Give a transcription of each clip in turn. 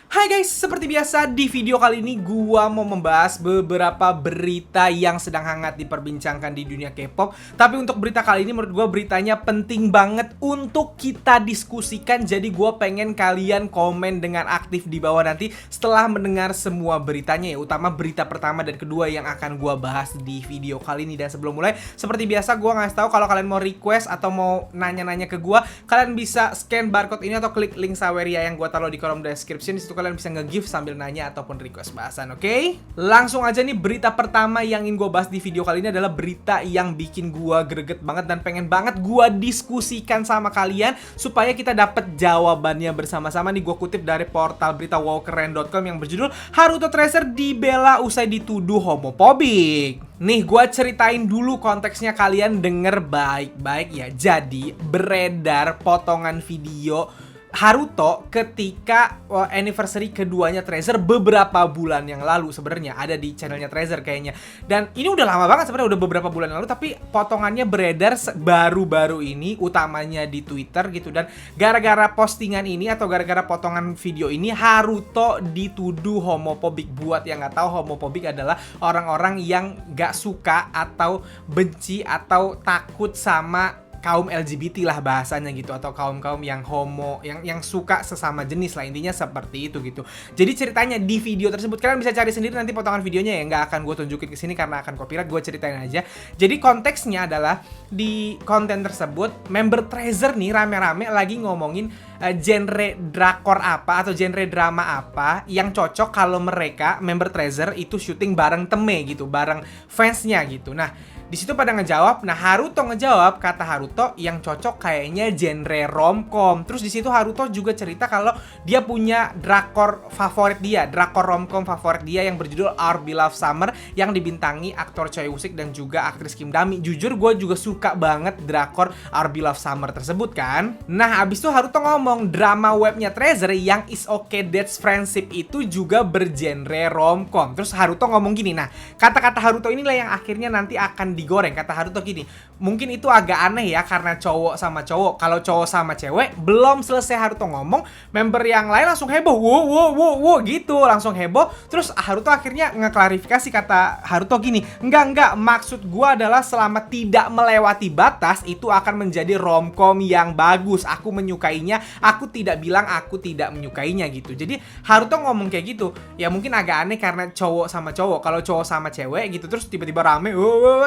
Hai guys, seperti biasa di video kali ini gua mau membahas beberapa berita yang sedang hangat diperbincangkan di dunia K-pop. Tapi untuk berita kali ini menurut gua beritanya penting banget untuk kita diskusikan. Jadi gua pengen kalian komen dengan aktif di bawah nanti setelah mendengar semua beritanya ya. Utama berita pertama dan kedua yang akan gua bahas di video kali ini. Dan sebelum mulai, seperti biasa gua ngasih tahu kalau kalian mau request atau mau nanya-nanya ke gua, kalian bisa scan barcode ini atau klik link Saweria yang gua taruh di kolom description. Di situ kalian bisa nge-give sambil nanya ataupun request bahasan, oke? Langsung aja nih, berita pertama yang ingin gue bahas di video kali ini adalah berita yang bikin gue greget banget dan pengen banget gue diskusikan sama kalian supaya kita dapat jawabannya bersama-sama. Nih gue kutip dari portal berita wowkeren.com yang berjudul Haruto Tracer dibela usai dituduh homofobik. Nih gue ceritain dulu konteksnya, kalian denger baik-baik ya. Jadi beredar potongan video Haruto ketika anniversary keduanya Treasure beberapa bulan yang lalu. Sebenarnya ada di channelnya Treasure kayaknya. Dan ini udah lama banget sebenarnya, udah beberapa bulan yang lalu, tapi potongannya beredar baru-baru ini, utamanya di Twitter gitu. Dan gara-gara postingan ini atau gara-gara potongan video ini, Haruto dituduh homofobik. Buat yang nggak tahu, homofobik adalah orang-orang yang nggak suka atau benci atau takut sama kaum LGBT lah bahasanya gitu, atau kaum-kaum yang homo, yang suka sesama jenis lah, intinya seperti itu gitu. Jadi ceritanya di video tersebut, kalian bisa cari sendiri nanti potongan videonya ya, nggak akan gue tunjukin ke sini karena akan copyright, gue ceritain aja. Jadi konteksnya adalah di konten tersebut member Treasure nih rame-rame lagi ngomongin genre drakor apa atau genre drama apa yang cocok kalau mereka member Treasure itu syuting bareng Teme gitu, bareng fansnya gitu. Nah, di situ pada ngejawab. Nah, Haruto ngejawab, kata Haruto yang cocok kayaknya genre romcom. Terus di situ Haruto juga cerita kalau dia punya drakor favorit dia, drakor romcom favorit dia yang berjudul Our Beloved Summer yang dibintangi aktor Choi Woo-sik dan juga aktris Kim Da-mi. Jujur gue juga suka banget drakor Our Beloved Summer tersebut kan. Nah, abis itu Haruto ngomong drama webnya Treasure yang Is Okay That's Friendship itu juga bergenre romcom. Terus Haruto ngomong gini, nah kata-kata Haruto inilah yang akhirnya nanti akan digoreng. Kata Haruto gini, mungkin itu agak aneh ya karena cowok sama cowok. Kalau cowok sama cewek, belum selesai Haruto ngomong, member yang lain langsung heboh, wow gitu, langsung heboh. Terus Haruto akhirnya ngeklarifikasi, kata Haruto gini, enggak, maksud gua adalah selama tidak melewati batas itu akan menjadi romcom yang bagus. Aku menyukainya, aku tidak bilang aku tidak menyukainya gitu. Jadi Haruto ngomong kayak gitu, ya mungkin agak aneh karena cowok sama cowok. Kalau cowok sama cewek gitu terus tiba-tiba rame,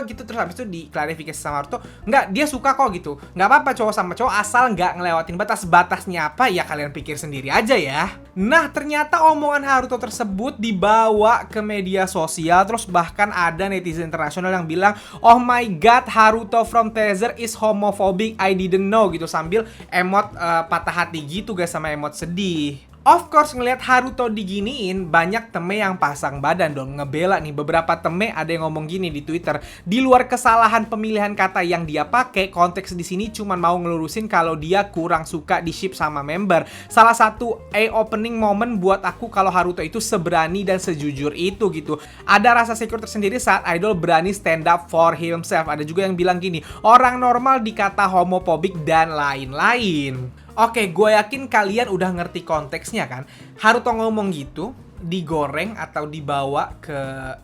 gitu, terus habis itu diklarifikasi sama Haruto, enggak, dia suka kok gitu, nggak apa-apa cowok sama cowok asal nggak ngelewatin batas. Batasnya apa ya kalian pikir sendiri aja ya. Nah, ternyata omongan Haruto tersebut dibawa ke media sosial, terus bahkan ada netizen internasional yang bilang, oh my god, Haruto from Treasure is homophobic, I didn't know gitu, sambil emot patah hati gitu guys, sama emot sedih. Of course, ngelihat Haruto diginiin, banyak Teme yang pasang badan dong, ngebela nih. Beberapa Teme ada yang ngomong gini di Twitter, di luar kesalahan pemilihan kata yang dia pakai, konteks di sini cuma mau ngelurusin kalau dia kurang suka di ship sama member. Salah satu opening moment buat aku kalau Haruto itu seberani dan sejujur itu gitu. Ada rasa secure tersendiri saat idol berani stand up for himself. Ada juga yang bilang gini, orang normal dikata homofobik dan lain-lain. Oke, gue yakin kalian udah ngerti konteksnya kan. Haruto ngomong gitu, digoreng atau dibawa ke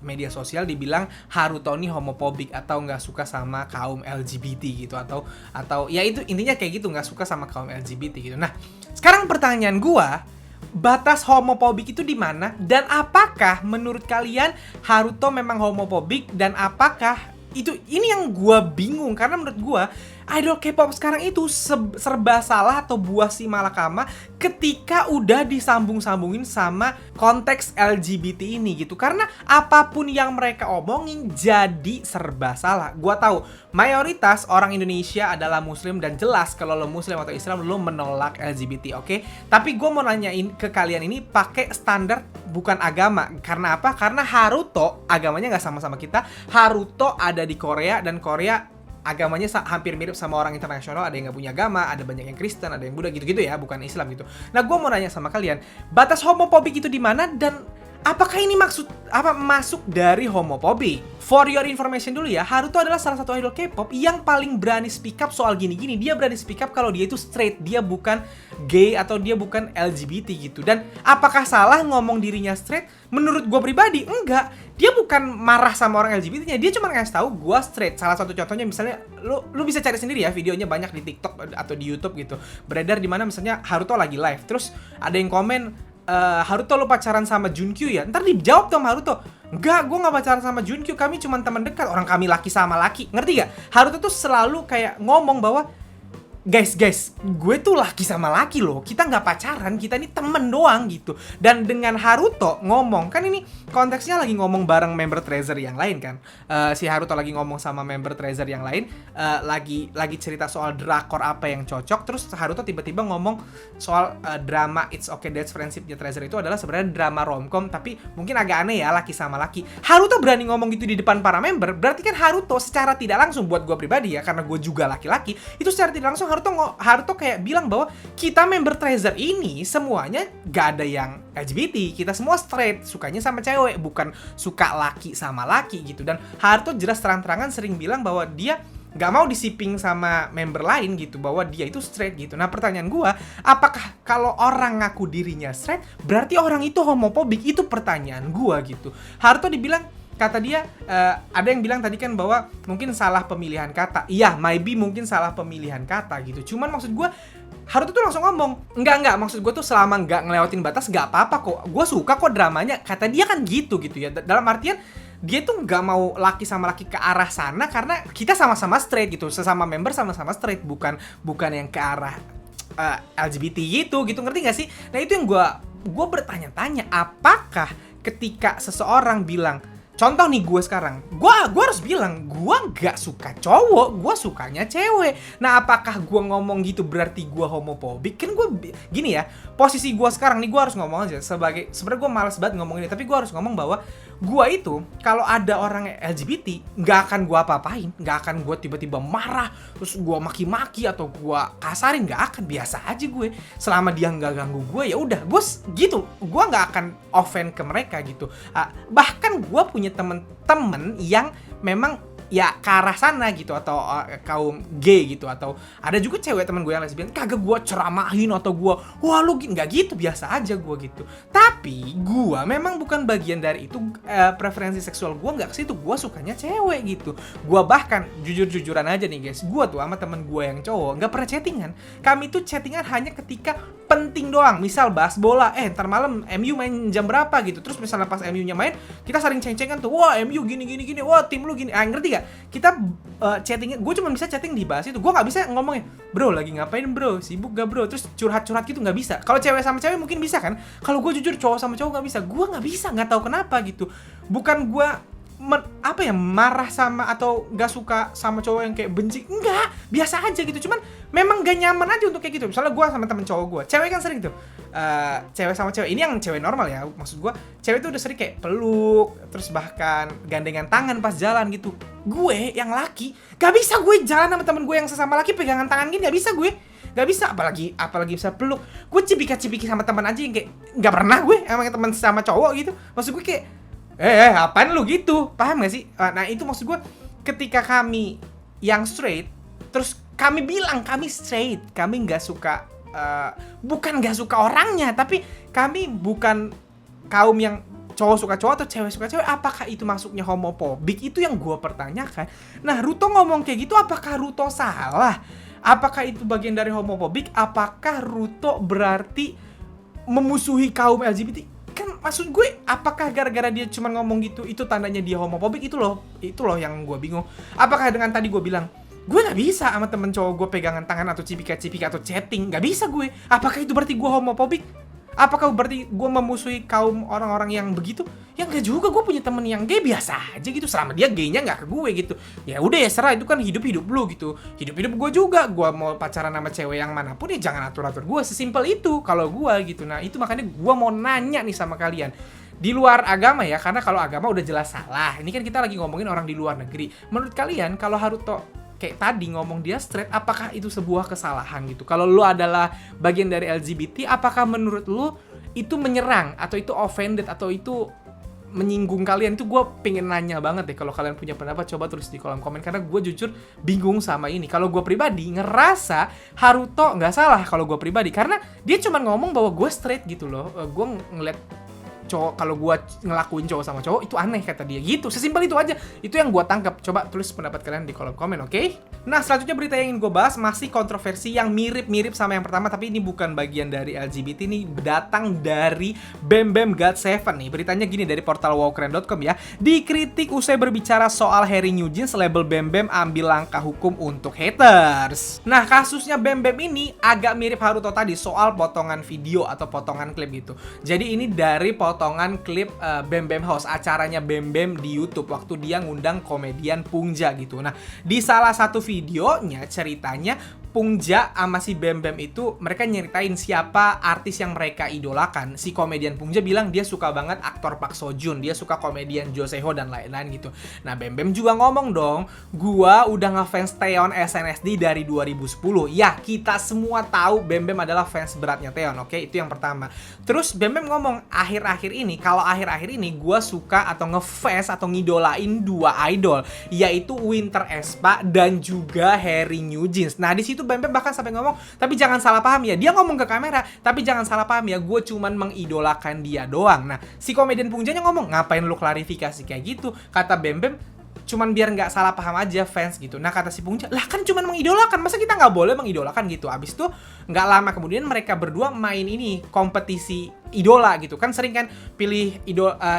media sosial, dibilang Haruto ini homofobik atau nggak suka sama kaum LGBT gitu, atau ya itu intinya kayak gitu, nggak suka sama kaum LGBT gitu. Nah, sekarang pertanyaan gue, batas homofobik itu di mana? Dan apakah menurut kalian Haruto memang homofobik? Dan apakah ini yang gue bingung, karena menurut gue idol K-pop sekarang itu serba salah atau buah si malakama ketika udah disambung-sambungin sama konteks LGBT ini gitu. Karena apapun yang mereka omongin jadi serba salah. Gua tahu mayoritas orang Indonesia adalah muslim dan jelas kalau lo muslim atau Islam lo menolak LGBT, oke? Tapi gue mau nanyain ke kalian ini pakai standar bukan agama. Karena apa? Karena Haruto agamanya nggak sama-sama kita. Haruto ada di Korea dan Korea agamanya hampir mirip sama orang internasional. Ada yang nggak punya agama, ada banyak yang Kristen, ada yang Buddha gitu-gitu ya, bukan Islam gitu. Nah, gue mau nanya sama kalian, batas homofobik itu di mana dan apakah ini masuk dari homophobic? For your information dulu ya, Haruto adalah salah satu idol K-pop yang paling berani speak up soal gini-gini. Dia berani speak up kalau dia itu straight, dia bukan gay atau dia bukan LGBT gitu. Dan apakah salah ngomong dirinya straight? Menurut gue pribadi, enggak. Dia bukan marah sama orang LGBT-nya, dia cuma ngasih tahu gue straight. Salah satu contohnya misalnya, lu bisa cari sendiri ya, videonya banyak di TikTok atau di YouTube gitu. Beredar di mana misalnya Haruto lagi live, terus ada yang komen, Haruto lo pacaran sama Junkyu ya? Ntar dijawab tuh sama Haruto, enggak, gue gak pacaran sama Junkyu, kami cuma teman dekat, orang kami laki sama laki. Ngerti gak? Haruto tuh selalu kayak ngomong bahwa guys, gue tuh laki sama laki loh, kita nggak pacaran, kita ini temen doang gitu. Dan dengan Haruto ngomong, kan ini konteksnya lagi ngomong bareng member Treasure yang lain kan, si Haruto lagi ngomong sama member Treasure yang lain, lagi cerita soal drakor apa yang cocok. Terus Haruto tiba-tiba ngomong soal drama It's Okay That's Friendship-nya Treasure itu adalah sebenarnya drama romcom, tapi mungkin agak aneh ya, laki sama laki. Haruto berani ngomong gitu di depan para member, berarti kan Haruto secara tidak langsung, buat gue pribadi ya, karena gue juga laki-laki, itu secara tidak langsung Haruto kayak bilang bahwa kita member Treasure ini semuanya gak ada yang LGBT, kita semua straight, sukanya sama cewek, bukan suka laki sama laki gitu. Dan Haruto jelas terang-terangan sering bilang bahwa dia gak mau disiping sama member lain gitu, bahwa dia itu straight gitu. Nah pertanyaan gua, apakah kalau orang ngaku dirinya straight berarti orang itu homofobik? Itu pertanyaan gua gitu. Haruto dibilang, kata dia, ada yang bilang tadi kan bahwa mungkin salah pemilihan kata. Iya, maybe mungkin salah pemilihan kata gitu. Cuman maksud gue, Haruto tuh langsung ngomong, enggak, maksud gue tuh selama nggak ngelewatin batas nggak apa-apa kok. Gue suka kok dramanya. Kata dia kan gitu ya. Dalam artian, dia tuh nggak mau laki sama laki ke arah sana karena kita sama-sama straight gitu. Sesama member sama-sama straight, bukan yang ke arah LGBT gitu, ngerti gak sih? Nah itu yang gue bertanya-tanya, apakah ketika seseorang bilang, contoh nih gue sekarang, gue harus bilang gue gak suka cowok, gue sukanya cewek. Nah apakah gue ngomong gitu berarti gue homofobik? Kan gue gini ya, posisi gue sekarang nih, gue harus ngomong aja sebagai, sebenarnya gue malas banget ngomong ini, tapi gue harus ngomong bahwa gue itu kalau ada orang LGBT gak akan gue apa-apain, gak akan gue tiba-tiba marah terus gue maki-maki atau gue kasarin, gak akan, biasa aja gue. Selama dia nggak ganggu gue ya udah, gue gitu, gue nggak akan offend ke mereka gitu. Bahkan gue punya temen-temen yang memang ya ke arah sana gitu, atau kaum gay gitu, atau ada juga cewek temen gue yang lesbian, kagak gue ceramahin atau gue wah lu nggak gitu, biasa aja gue gitu. Tapi gue memang bukan bagian dari itu, preferensi seksual gue nggak ke situ, gue sukanya cewek gitu. Gue bahkan jujur-jujuran aja nih guys, gue tuh sama temen gue yang cowok nggak pernah chattingan. Kami tuh chattingan hanya ketika penting doang, misal bahas bola, ntar malam MU main jam berapa gitu, terus misalnya pas MU-nya main kita saling ceng-cengan tuh, wah MU gini, wah tim lu gini, ngerti gak? Kita chattingnya, gue cuma bisa chatting dibahas itu, gue nggak bisa ngomongin bro lagi ngapain bro, sibuk gak bro, terus curhat gitu, nggak bisa. Kalau cewek sama cewek mungkin bisa kan, kalau gue jujur cowok sama cowok nggak bisa, gue nggak bisa, nggak tahu kenapa gitu. Bukan gue marah sama atau gak suka sama cowok yang kayak benci, enggak, biasa aja gitu, cuman memang gak nyaman aja untuk kayak gitu. Misalnya gue sama temen cowok gue, cewek kan sering tuh, cewek sama cewek, ini yang cewek normal ya, maksud gue, cewek tuh udah sering kayak peluk, terus bahkan gandengan tangan pas jalan gitu. Gue yang laki, gak bisa gue jalan sama temen gue yang sesama laki pegangan tangan gini, gak bisa gue. Gak bisa, apalagi bisa peluk. Gue cipika-cipiki sama teman aja yang kayak gak pernah gue sama teman sama cowok gitu. Maksud gue kayak apaan lu gitu, paham gak sih? Nah itu maksud gue, ketika kami yang straight, terus kami bilang kami straight, kami gak suka, bukan gak suka orangnya, tapi kami bukan kaum yang cowok suka cowok atau cewek suka cewek. Apakah itu masuknya homofobik? Itu yang gue pertanyakan. Nah Ruto ngomong kayak gitu, apakah Ruto salah? Apakah itu bagian dari homofobik? Apakah Ruto berarti memusuhi kaum LGBT? Kan maksud gue, apakah gara-gara dia cuma ngomong gitu itu tandanya dia homofobik? Itu loh yang gue bingung. Apakah dengan tadi gue bilang gue gak bisa sama temen cowok gue pegangan tangan atau cipika-cipika atau chatting, gak bisa gue, apakah itu berarti gue homofobik? Apakah berarti gue memusuhi kaum orang-orang yang begitu? Ya enggak juga, gue punya temen yang gay biasa aja gitu, selama dia gaynya nggak ke gue gitu. Ya udah ya serah, itu kan hidup lu gitu. Hidup gue juga, gue mau pacaran sama cewek yang manapun ya jangan atur-atur gue, sesimpel itu kalau gue gitu. Nah itu makanya gue mau nanya nih sama kalian, di luar agama ya, karena kalau agama udah jelas salah. Ini kan kita lagi ngomongin orang di luar negeri. Menurut kalian kalau Haruto kayak tadi ngomong dia straight, apakah itu sebuah kesalahan gitu? Kalau lu adalah bagian dari LGBT, apakah menurut lu itu menyerang atau itu offended atau itu menyinggung kalian, itu gue pengen nanya banget deh. Kalau kalian punya pendapat coba tulis di kolom komen, karena gue jujur bingung sama ini. Kalau gue pribadi ngerasa Haruto nggak salah kalau gue pribadi, karena dia cuma ngomong bahwa gue straight gitu loh. Gue ngeliat cowok, kalau gue ngelakuin cowok sama cowok itu aneh kata dia gitu, sesimpel itu aja. Itu yang gue tangkap. Coba tulis pendapat kalian di kolom komen, oke? Nah, selanjutnya berita yang ingin gue bahas masih kontroversi yang mirip-mirip sama yang pertama, tapi ini bukan bagian dari LGBT, ini datang dari Bam Bam GOT7 nih. Beritanya gini dari portal wowkeren.com ya. Dikritik usai berbicara soal Harry New Jeans, label Bam Bam ambil langkah hukum untuk haters. Nah, kasusnya Bam Bam ini agak mirip Haruto tadi soal potongan video atau potongan klip gitu. Jadi ini dari potongan klip Bam Bam House, acaranya Bam Bam di YouTube waktu dia ngundang komedian Pungja gitu. Nah, di salah satu videonya ceritanya Pungja sama si Bam Bam itu mereka nyeritain siapa artis yang mereka idolakan. Si komedian Pungja bilang dia suka banget aktor Park Seo Joon, dia suka komedian Jo Se Ho dan lain-lain gitu. Nah, Bam Bam juga ngomong dong, gua udah ngefans Taeyeon SNSD dari 2010. Ya, kita semua tahu Bam Bam adalah fans beratnya Taeyeon, oke? Itu yang pertama. Terus Bam Bam ngomong, akhir-akhir ini gua suka atau ngefans atau ngidolain dua idol, yaitu Winter aespa dan juga Harry New Jeans. Nah, di situ Bam Bam bahkan sampai ngomong, tapi jangan salah paham ya. Dia ngomong ke kamera, tapi jangan salah paham ya, gue cuman mengidolakan dia doang. Nah, si komedian Pungjanya ngomong, ngapain lu klarifikasi kayak gitu? Kata Bam Bam, cuman biar nggak salah paham aja fans gitu. Nah, kata si Pungja, lah kan cuman mengidolakan, masa kita nggak boleh mengidolakan gitu. Abis itu nggak lama kemudian mereka berdua main ini kompetisi idola gitu kan, sering kan pilih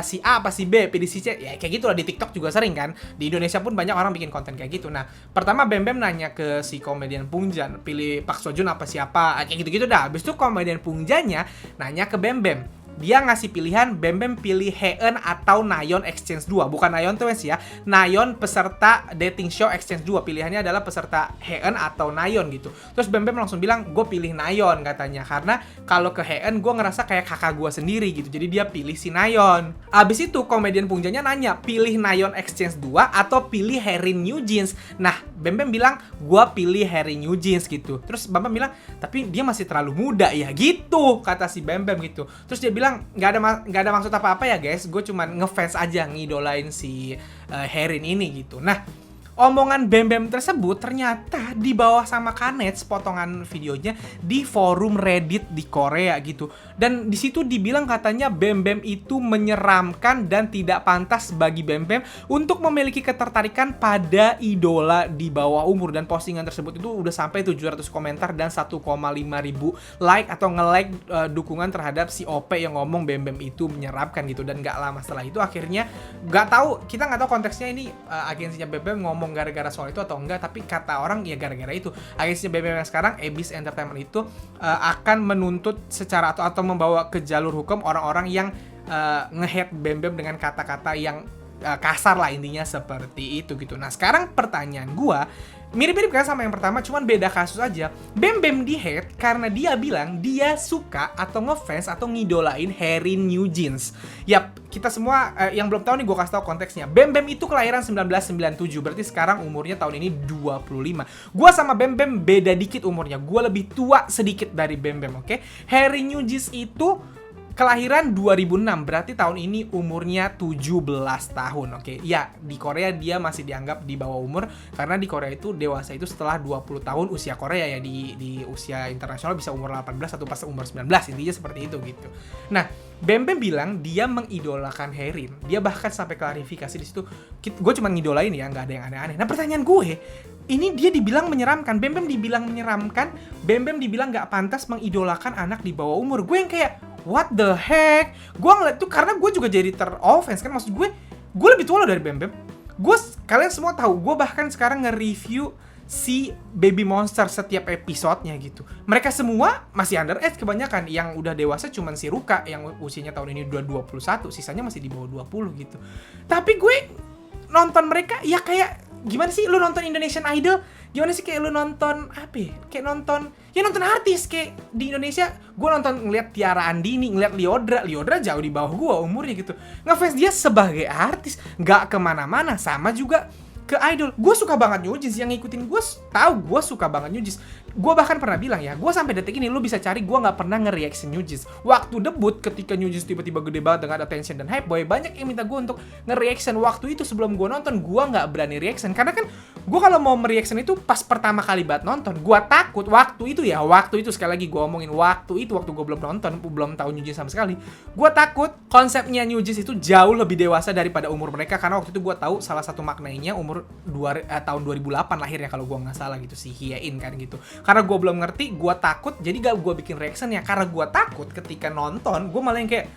si A apa si B, pilih si C, ya kayak gitu lah. Di TikTok juga sering kan, di Indonesia pun banyak orang bikin konten kayak gitu. Nah, pertama Bam Bam nanya ke si komedian Pungjan, pilih Park Seo Joon apa siapa, kayak gitu-gitu dah. Abis itu komedian Pungjanya nanya ke Bam Bam, dia ngasih pilihan, Bam Bam pilih Haeun atau Nayeon Exchange 2. Bukan Nayeon Twins ya, Nayeon peserta dating show Exchange 2. Pilihannya adalah peserta Haeun atau Nayeon gitu. Terus Bam Bam langsung bilang, gue pilih Nayeon katanya, karena kalau ke Haeun gue ngerasa kayak kakak gue sendiri gitu. Jadi dia pilih si Nayeon. Abis itu komedian Pungjanya nanya, pilih Nayeon Exchange 2 atau pilih Harry New Jeans. Nah, Bam Bam bilang, gue pilih Harry New Jeans gitu. Terus Bam Bam bilang, tapi dia masih terlalu muda ya gitu, kata si Bam Bam gitu. Terus dia bilang, nggak ada maksud apa-apa ya guys, gue cuman ngefans aja, ngidolain si Herin ini gitu. Nah, omongan Bam Bam tersebut ternyata dibawa sama Kanets potongan videonya di forum Reddit di Korea gitu. Dan di situ dibilang katanya Bam Bam itu menyeramkan dan tidak pantas bagi Bam Bam untuk memiliki ketertarikan pada idola di bawah umur. Dan postingan tersebut itu udah sampai 700 komentar dan 1,5 ribu like atau nge-like dukungan terhadap si OP yang ngomong Bam Bam itu menyeramkan gitu. Dan gak lama setelah itu akhirnya kita nggak tahu konteksnya ini agensinya Bam Bam ngomong gara-gara soal itu atau enggak, tapi kata orang ya gara-gara itu. Agensinya Bam Bam yang sekarang, Abyss Entertainment itu akan menuntut secara atau membawa ke jalur hukum orang-orang yang nge-hate Bam Bam dengan kata-kata yang kasar lah, intinya seperti itu gitu. Nah, sekarang pertanyaan gua mirip-mirip kan sama yang pertama, cuman beda kasus aja. Bam Bam di-hate karena dia bilang dia suka atau ngefans atau ngidolain Harry New Jeans. Yap, kita semua yang belum tahu nih, gue kasih tahu konteksnya. Bam Bam itu kelahiran 1997, berarti sekarang umurnya tahun ini 25. Gue sama Bam Bam beda dikit umurnya, gue lebih tua sedikit dari Bam Bam, oke? Harry New Jeans itu kelahiran 2006, berarti tahun ini umurnya 17 tahun, oke? Ya, di Korea dia masih dianggap di bawah umur, karena di Korea itu dewasa itu setelah 20 tahun usia Korea ya, di usia internasional bisa umur 18 atau pas umur 19, intinya seperti itu gitu. Nah, Bam Bam bilang dia mengidolakan Herin, dia bahkan sampai klarifikasi di situ, gue cuma ngidolain ya, nggak ada yang aneh-aneh. Nah, pertanyaan gue, ini dia dibilang menyeramkan, Bam Bam dibilang menyeramkan, Bam Bam dibilang nggak pantas mengidolakan anak di bawah umur. Gue yang kayak, what the heck? Gue ngeliat tuh karena gue juga jadi ter-offense kan, maksud gue lebih tua loh dari Bam Bam. Kalian semua tahu, gue bahkan sekarang nge-review si Baby Monster setiap episodenya gitu. Mereka semua masih underage kebanyakan, yang udah dewasa cuman si Ruka yang usianya tahun ini udah 21, sisanya masih di bawah 20 gitu. Tapi gue nonton mereka ya kayak, gimana sih lu nonton Indonesian Idol? Gimana sih kayak lu nonton apa ya? Kayak nonton artis kayak di Indonesia. Gue nonton ngeliat Tiara Andini, ngeliat Liodra jauh di bawah gue umurnya gitu. Ngefans dia sebagai artis, gak kemana-mana. Sama juga ke idol. Gue suka banget New Jeans, yang ngikutin gue tahu gue suka banget New Jeans. Gue bahkan pernah bilang ya, gue sampai detik ini lu bisa cari gue nggak pernah nge-reaction New Jeans. Waktu debut ketika New Jeans tiba-tiba gede banget dengan attention dan hype boy, banyak yang minta gue untuk nge-reaction. Waktu itu sebelum gue nonton, gue nggak berani reaction karena kan gue kalau mau mereaction itu pas pertama kali banget nonton, gue takut waktu itu sekali lagi gue omongin waktu gue belum nonton, belum tahu New Jeans sama sekali. Gue takut konsepnya New Jeans itu jauh lebih dewasa daripada umur mereka, karena waktu itu gue tahu salah satu maknanya umur tahun 2008 lahirnya kalau gue nggak salah gitu, si Hyein kan gitu. Karena gue belum ngerti, gue takut, jadi gak gue bikin reaction ya, karena gue takut ketika nonton gue malah yang kayak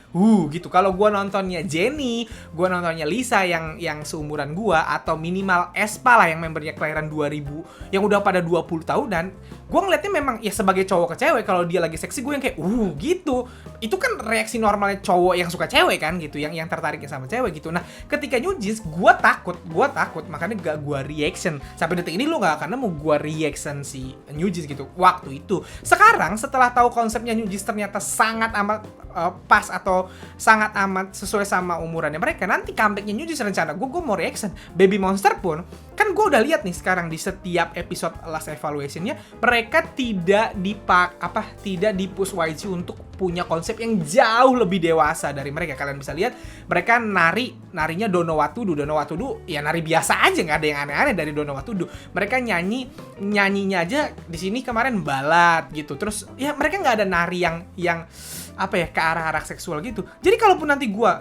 gitu. Kalau gue nontonnya Jennie, gue nontonnya Lisa yang seumuran gue, atau minimal aespa lah yang membernya kelahiran 2000 yang udah pada 20 tahunan, gue ngeliatnya memang ya sebagai cowok ke cewek, kalau dia lagi seksi gue yang kayak gitu. Itu kan reaksi normalnya cowok yang suka cewek kan gitu, yang tertariknya sama cewek gitu. Nah ketika New Jeans gue takut, makanya gak gue reaction. Sampai detik ini lu gak akan nemu gue reaction si New Jeans gitu waktu itu. Sekarang setelah tahu konsepnya New Jeans ternyata sangat amat pas atau sangat amat sesuai sama umurannya mereka, nanti comebacknya New Jeans rencana gue mau reaction. Baby Monster pun kan gue udah lihat nih sekarang di setiap episode last evaluationnya, mereka tidak di-push YG untuk punya konsep yang jauh lebih dewasa dari mereka. Kalian bisa lihat mereka narinya Dono Watudu ya nari biasa aja, nggak ada yang aneh-aneh dari Dono Watudu. Mereka nyanyinya aja di sini kemarin balad gitu. Terus ya mereka nggak ada nari yang apa ya, ke arah-arah seksual gitu. Jadi kalaupun nanti gue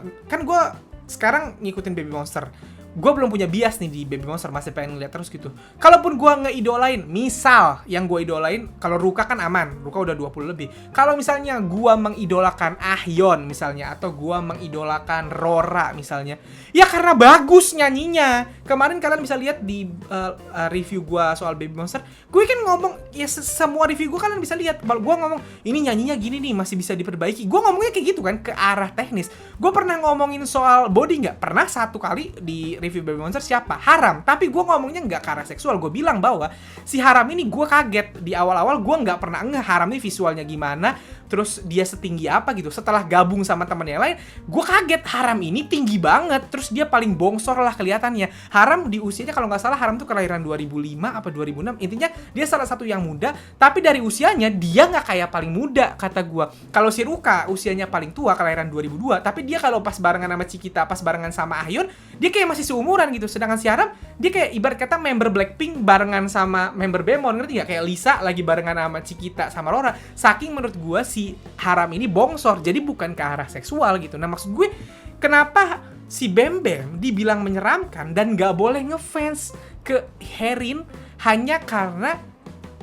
sekarang ngikutin Baby Monster, gue belum punya bias nih di Baby Monster, masih pengen ngeliat terus gitu. Kalaupun gue ngeidolain, misal yang gue idolain, kalau Ruka kan aman, Ruka udah 20 lebih. Kalau misalnya gue mengidolakan Ahyeon misalnya, atau gue mengidolakan Rora misalnya, ya karena bagus nyanyinya. Kemarin kalian bisa lihat di review gue soal Baby Monster, gue kan ngomong, ya semua review gue kalian bisa lihat, gue ngomong ini nyanyinya gini nih, masih bisa diperbaiki. Gue ngomongnya kayak gitu kan, ke arah teknis. Gue pernah ngomongin soal body nggak? Pernah satu kali di review Baby Monster, siapa? Haram. Tapi gue ngomongnya nggak ke arah seksual. Gue bilang bahwa si Haram ini gue kaget. Di awal-awal gue nggak pernah Haram ini visualnya gimana, terus dia setinggi apa gitu. Setelah gabung sama temen yang lain, gue kaget Haram ini tinggi banget. Terus dia paling bongsor lah kelihatannya. Haram di usianya kalau nggak salah, Haram tuh kelahiran 2005 apa 2006. Intinya dia salah satu yang muda, tapi dari usianya dia nggak kayak paling muda kata gue. Kalau si Ruka usianya paling tua, kelahiran 2002, tapi dia kalau pas barengan sama Cikita, pas barengan sama Ahyeon, dia kayak masih seumuran gitu. Sedangkan si Haram, dia kayak ibarat kata member Blackpink barengan sama member Bemon, ngerti gak? Kayak Lisa lagi barengan sama Cikita sama Rora. Saking menurut gue si Haram ini bongsor, jadi bukan ke arah seksual gitu. Nah maksud gue, kenapa si Bem Bem dibilang menyeramkan dan gak boleh ngefans ke Herin hanya karena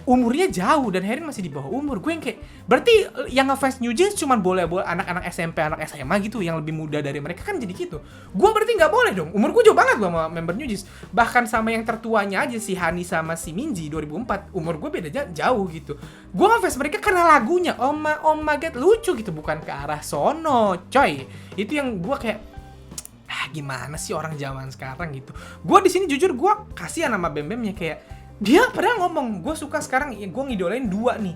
umurnya jauh dan Herin masih di bawah umur? Gue yang kayak, berarti yang ngefans New Jeans cuma boleh anak-anak SMP, anak SMA gitu yang lebih muda dari mereka, kan jadi gitu. Gue berarti nggak boleh dong. Umur gue jauh banget gue sama member New Jeans. Bahkan sama yang tertuanya aja, si Hani sama si Minji 2004, umur gue bedanya jauh gitu. Gue ngefans mereka karena lagunya Oh my God lucu gitu, bukan ke arah sono coy. Itu yang gue kayak, gimana sih orang zaman sekarang gitu. Gue di sini jujur gue kasihan sama Bem Bemnya, kayak dia padahal ngomong, gue suka sekarang, ya gue ngidolain dua nih,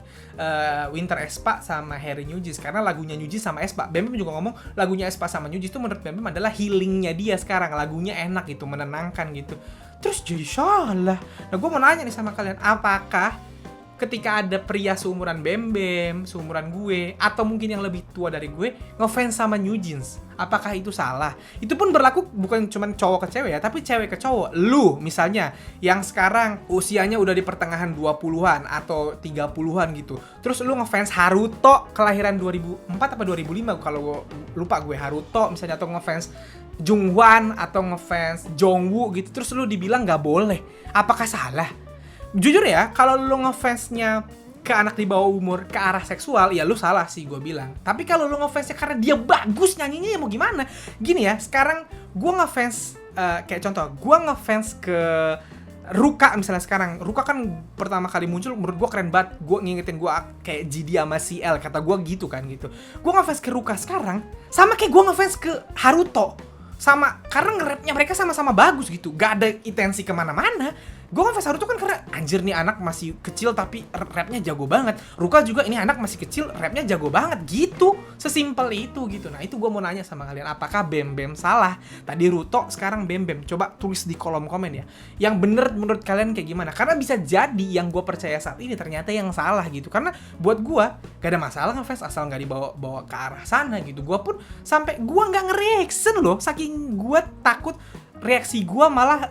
Winter aespa sama Harry New Jeans, karena lagunya New Jeans sama aespa. Bem Bem juga ngomong lagunya aespa sama New Jeans itu menurut Bem Bem adalah healingnya dia sekarang, lagunya enak gitu, menenangkan gitu. Terus jadi salah. Nah gue mau nanya nih sama kalian, apakah ketika ada pria seumuran Bem Bem, seumuran gue, atau mungkin yang lebih tua dari gue, ngefans sama New Jeans, apakah itu salah? Itu pun berlaku bukan cuma cowok ke cewek ya, tapi cewek ke cowok. Lu misalnya, yang sekarang usianya udah di pertengahan 20-an atau 30-an gitu, terus lu ngefans Haruto kelahiran 2004 apa 2005, kalau lupa gue, Haruto misalnya, atau ngefans Jungwon atau ngefans Jongwoo gitu, terus lu dibilang gak boleh, apakah salah? Jujur ya, kalau lu ngefansnya ke anak di bawah umur ke arah seksual, ya lu salah sih gue bilang. Tapi kalau lu ngefansnya karena dia bagus nyanyinya, ya mau gimana? Gini ya, sekarang gue ngefans, kayak contoh, gue ngefans ke Ruka misalnya sekarang. Ruka kan pertama kali muncul, menurut gue keren banget. Gue ngingetin gue kayak GD sama CL, kata gue gitu kan gitu. Gue ngefans ke Ruka sekarang, sama kayak gue ngefans ke Haruto. Sama, karena nge-rapnya mereka sama-sama bagus gitu. Gak ada intensi kemana-mana. gue ngefans Haruto kan karena anjir nih anak masih kecil tapi rapnya jago banget. Ruka juga ini anak masih kecil rapnya jago banget gitu. Sesimpel itu gitu. Nah itu gue mau nanya sama kalian, apakah Bem Bem salah? Tadi Ruto, sekarang Bem Bem. Coba tulis di kolom komen ya. Yang bener menurut kalian kayak gimana? Karena bisa jadi yang gue percaya saat ini ternyata yang salah gitu. Karena buat gue gak ada masalah ngefans asal gak dibawa ke arah sana gitu. Gue pun sampai gue gak nge-reaction loh, saking gue takut reaksi gue malah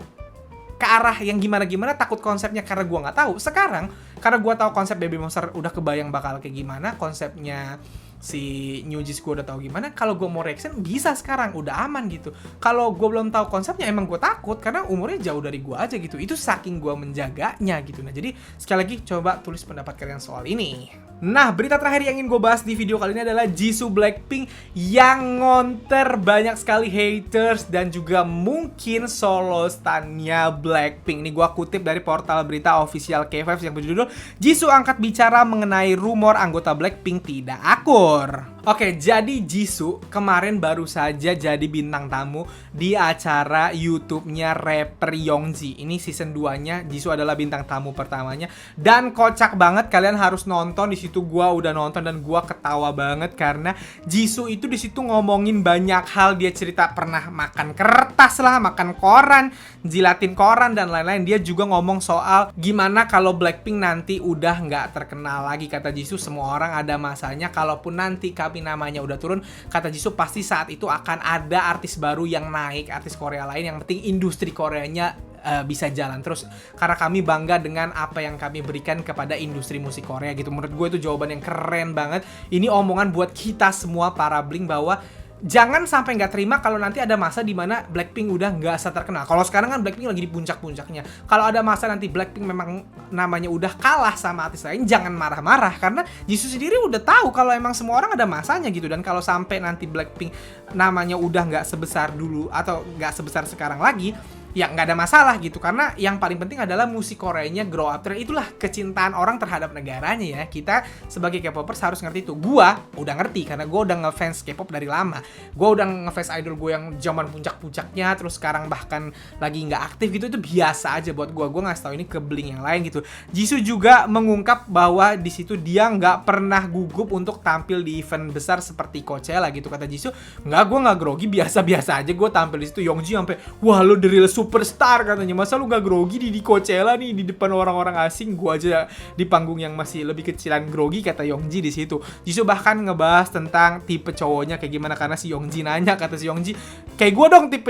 ke arah yang gimana-gimana, takut konsepnya karena gue nggak tahu. Sekarang karena gue tahu konsep Baby Monster, udah kebayang bakal kayak gimana konsepnya si New Jeans, gue udah tahu gimana. Kalau gue mau reaction bisa sekarang, udah aman gitu. Kalau gue belum tahu konsepnya, emang gue takut karena umurnya jauh dari gue aja gitu. Itu saking gue menjaganya gitu. Nah jadi sekali lagi coba tulis pendapat kalian soal ini. Nah, berita terakhir yang ingin gue bahas di video kali ini adalah Jisoo Blackpink yang ngonter banyak sekali haters dan juga mungkin solo stan-nya Blackpink. Ini gue kutip dari portal berita official K5 yang berjudul Jisoo angkat bicara mengenai rumor anggota Blackpink tidak akur. Oke, jadi Jisoo kemarin baru saja jadi bintang tamu di acara YouTube-nya rapper Youngji. Ini season 2-nya, Jisoo adalah bintang tamu pertamanya. Dan kocak banget, kalian harus nonton. Di situ gua udah nonton dan gua ketawa banget karena Jisoo itu di situ ngomongin banyak hal. Dia cerita pernah makan kertas lah, makan koran, jilatin koran dan lain-lain. Dia juga ngomong soal gimana kalau Blackpink nanti udah nggak terkenal lagi. Kata Jisoo, semua orang ada masanya. Kalaupun nanti kami namanya udah turun, kata Jisoo pasti saat itu akan ada artis baru yang naik, artis Korea lain. Yang penting industri Koreanya bisa jalan terus, karena kami bangga dengan apa yang kami berikan kepada industri musik Korea gitu. Menurut gue itu jawaban yang keren banget. Ini omongan buat kita semua para Blink bahwa jangan sampai nggak terima kalau nanti ada masa di mana Blackpink udah nggak terkenal. Kalau sekarang kan Blackpink lagi di puncak-puncaknya. Kalau ada masa nanti Blackpink memang namanya udah kalah sama artis lain, jangan marah-marah karena Jisoo sendiri udah tahu kalau emang semua orang ada masanya gitu. Dan kalau sampai nanti Blackpink namanya udah nggak sebesar dulu atau nggak sebesar sekarang lagi, ya nggak ada masalah gitu, karena yang paling penting adalah musik Koreanya grow up. Dan itulah kecintaan orang terhadap negaranya ya. Kita sebagai K-popers harus ngerti itu. Gua udah ngerti karena gua udah ngefans K-pop dari lama. Gua udah ngefans idol gue yang zaman puncak-puncaknya, terus sekarang bahkan lagi nggak aktif gitu. Itu biasa aja buat gua. Gua ngasih tahu ini ke Blink yang lain gitu. Jisoo juga mengungkap bahwa di situ dia nggak pernah gugup untuk tampil di event besar seperti Coachella gitu. Kata Jisoo, nggak, gua nggak grogi, biasa-biasa aja gua tampil di situ. Youngji sampai, wah lo the real superstar katanya, masa lu gak grogi di Coachella nih di depan orang-orang asing, gua aja di panggung yang masih lebih kecilan grogi, kata Youngji di situ. Jisoo bahkan ngebahas tentang tipe cowoknya kayak gimana karena si Youngji nanya, kata si Youngji, kayak gua dong tipe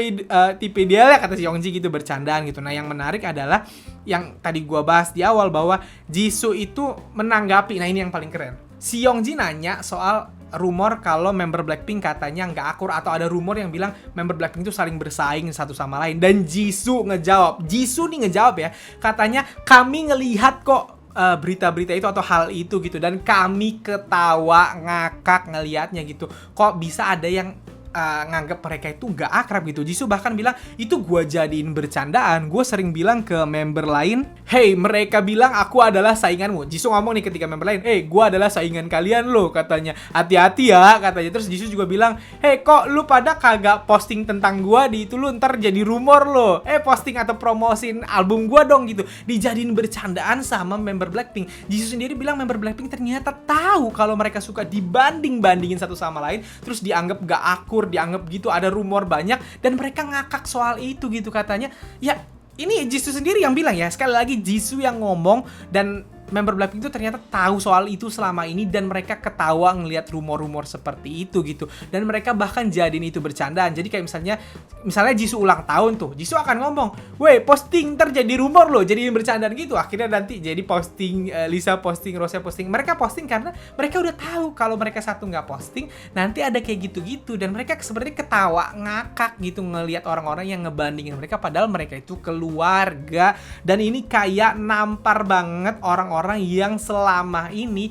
idealnya, kata si Youngji gitu, bercandaan gitu. Nah yang menarik adalah yang tadi gua bahas di awal bahwa Jisoo itu menanggapi, nah ini yang paling keren. Si Youngji nanya soal rumor kalau member Blackpink katanya nggak akur, atau ada rumor yang bilang member Blackpink itu saling bersaing satu sama lain. Dan Jisoo nih ngejawab ya, katanya kami ngelihat kok berita-berita itu atau hal itu gitu, dan kami ketawa ngakak ngelihatnya gitu. Kok bisa ada yang nganggap mereka itu nggak akrab gitu. Jisoo bahkan bilang, itu gue jadiin bercandaan. Gue sering bilang ke member lain, hey, mereka bilang aku adalah sainganmu. Jisoo ngomong nih ketika member lain, hey, gue adalah saingan kalian loh, katanya. Hati-hati ya, katanya. Terus Jisoo juga bilang, hey, kok lu pada kagak posting tentang gue di itu, lu ntar jadi rumor loh. Posting atau promosin album gue dong gitu. Dijadiin bercandaan sama member Blackpink. Jisoo sendiri bilang member Blackpink ternyata tahu kalau mereka suka dibanding-bandingin satu sama lain, terus dianggap gak akur, dianggap gitu, ada rumor banyak, dan mereka ngakak soal itu gitu. Katanya ya ini Jisoo sendiri yang bilang ya, sekali lagi Jisoo yang ngomong, dan member Blackpink itu ternyata tahu soal itu selama ini, dan mereka ketawa ngelihat rumor-rumor seperti itu gitu, dan mereka bahkan jadiin itu bercandaan. Jadi kayak misalnya Jisoo ulang tahun tuh, Jisoo akan ngomong, weh, posting ntar jadi rumor loh, jadiin bercandaan gitu. Akhirnya nanti jadi posting, Lisa posting, Rose posting. Mereka posting karena mereka udah tahu kalau mereka satu nggak posting nanti ada kayak gitu-gitu, dan mereka seperti ketawa ngakak gitu ngelihat orang-orang yang ngebandingin mereka, padahal mereka itu keluarga. Dan ini kayak nampar banget orang-orang yang selama ini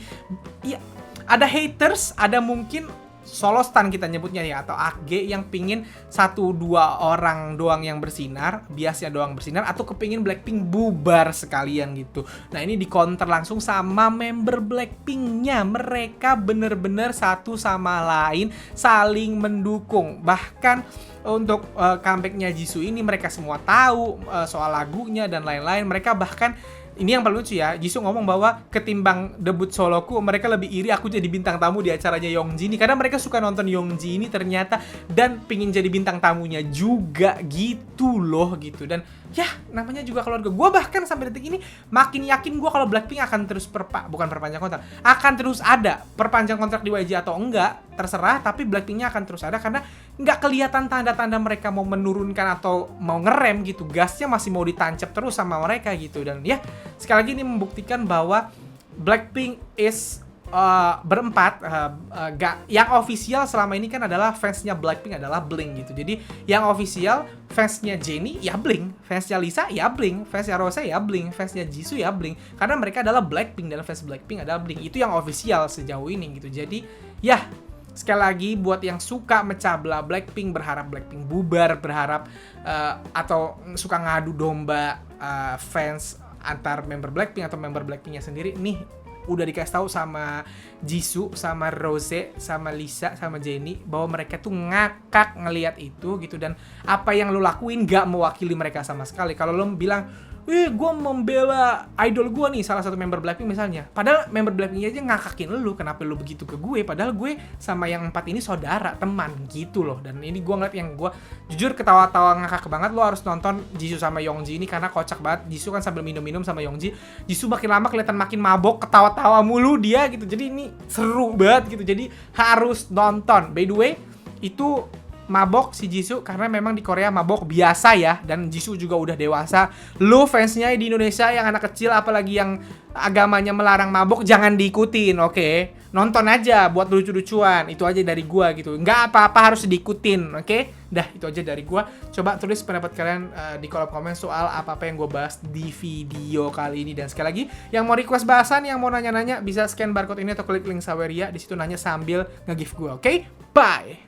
ya ada haters, ada mungkin solo stan kita nyebutnya ya, atau AG yang pingin 1-2 orang doang yang bersinar, biasnya doang bersinar, atau kepingin Blackpink bubar sekalian gitu. Nah ini di counter langsung sama member Blackpinknya, mereka bener-bener satu sama lain saling mendukung. Bahkan untuk comebacknya Jisoo ini mereka semua tahu soal lagunya dan lain-lain. Mereka bahkan ini yang paling lucu ya, Jisoo ngomong bahwa ketimbang debut soloku, mereka lebih iri aku jadi bintang tamu di acaranya Youngji ini. Karena mereka suka nonton Youngji ini ternyata, dan pingin jadi bintang tamunya juga gitu loh gitu. Dan ya namanya juga keluarga. Gue bahkan sampai detik ini makin yakin gue kalau Blackpink akan terus bukan perpanjang kontrak, akan terus ada. Perpanjang kontrak di YG atau enggak terserah, tapi Blackpinknya akan terus ada karena nggak kelihatan tanda-tanda mereka mau menurunkan atau mau ngerem gitu. Gasnya masih mau ditancap terus sama mereka gitu. Dan ya sekali lagi ini membuktikan bahwa Blackpink is berempat, yang official selama ini kan adalah fansnya Blackpink adalah Blink gitu. Jadi yang official fansnya Jennie ya Blink, fansnya Lisa ya Blink, fansnya Rose ya Blink, fansnya Jisoo ya Blink. Karena mereka adalah Blackpink dan fans Blackpink adalah Blink. Itu yang official sejauh ini gitu. Jadi ya sekali lagi buat yang suka mecah belah Blackpink, berharap Blackpink bubar, berharap atau suka ngadu domba fans antar member Blackpink atau member Blackpinknya sendiri, nih udah dikasih tahu sama Jisoo, sama Rose, sama Lisa, sama Jennie bahwa mereka tuh ngakak ngelihat itu gitu. Dan apa yang lo lakuin gak mewakili mereka sama sekali. Kalau lo bilang, gue membela idol gue nih, salah satu member Blackpink misalnya, padahal member Blackpink aja ngakakin lu, kenapa lu begitu ke gue? Padahal gue sama yang 4 ini saudara, teman gitu loh. Dan ini gue ngeliat yang gue jujur ketawa-tawa ngakak banget. Lo harus nonton Jisoo sama Youngji ini karena kocak banget. Jisoo kan sambil minum-minum sama Youngji, Jisoo makin lama kelihatan makin mabok, ketawa-tawa mulu dia gitu. Jadi ini seru banget gitu, jadi harus nonton. By the way, itu mabok si Jisoo karena memang di Korea mabok biasa ya, dan Jisoo juga udah dewasa. Lo fansnya di Indonesia yang anak kecil apalagi yang agamanya melarang mabok jangan diikutin, oke? Nonton aja buat lucu-lucuan, itu aja dari gua gitu. Nggak apa-apa harus diikutin, oke? Dah itu aja dari gua. Coba tulis pendapat kalian di kolom komen soal apa-apa yang gua bahas di video kali ini. Dan sekali lagi yang mau request bahasan, yang mau nanya-nanya bisa scan barcode ini atau klik link Saweria, di situ nanya sambil nge-gift gua, oke? Bye.